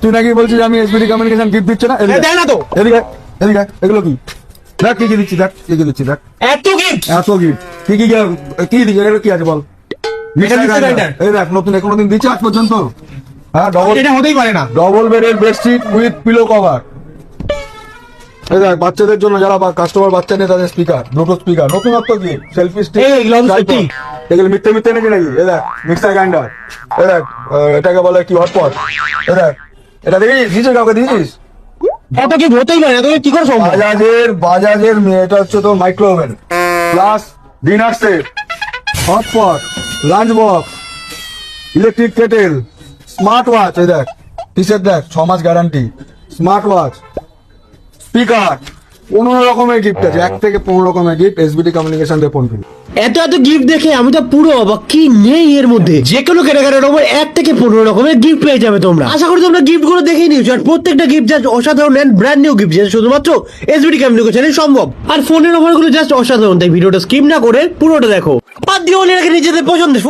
তুই নাকি বলছিস আমি এসবিডি কমিউনিকেশন গিফট দিচ্ছে না? দেয় না তো। এদিকে এদিকে এগুলো কি? দেখ কি কি দিচ্ছি, দেখ কি কি দিচ্ছি, দেখ এত গিফট। এত গিফট কি কি কি দিচ্ছি, এগুলো কি আছে বল? এই দেখ নতুন কোনোদিন দিচ্ছে আজ পর্যন্ত? হ্যাঁ ডবল, এটা হতেই পারে না। ডবল বেডের বেডশিট উইথ পিলো কভার। এই দেখ বাচ্চাদের জন্য যারা কাস্টমার বাচ্চা নেই তাদের স্পিকার, ব্লুটুথ স্পিকার, নতুনত্ব গিফট, সেলফি স্টিক। এগুলো সত্যি। এগুলো মিথ্যে মিথ্যে নাকি নাকি? এই দেখ মিক্সার গ্রাইন্ডার, এই দেখ এটাকে বলে কি হটপট, এই দেখ এটা দেখেছিস, দিয়েছিস কাউকে দিয়েছিস? এত গিফট হতেই পারে না, তুমি কি করে সম্ভব? বাজাজের এটা হচ্ছে তোর micro oven plus dinner set, hotpot, lunch box, electric kettle, smart watch. এই দেখ টি-শার্ট দেখ 6 মাস গ্যারান্টি, স্মার্ট ওয়াচ, স্পিকার, 15 রকমের গিফট আছে, 1 থেকে 15 রকমের গিফট এসবিডি কমিউনিকেশন দিয়ে ফোন কিনে। এত এত গিফট দেখে আমি তো পুরো অবাক, কি নেই এর মধ্যে? যে কোনো কেনাকাটার উপর 1 থেকে 15 রকমের গিফট পেয়ে যাবে তোমরা। আশা করি তোমরা গিফট গুলো দেখে নিয়েছো, আর প্রত্যেকটা গিফট জাস্ট অসাধারণ এন্ড ব্র্যান্ড নিউ গিফট, যেটা শুধুমাত্র এসবিডি কমিউনিকেশনে সম্ভব। আর ফোনের অফার গুলো জাস্ট অসাধারণ, তাই ভিডিওটা স্কিপ না করে পুরোটা দেখো। বাদ দিয়ে নিজেদের পছন্দের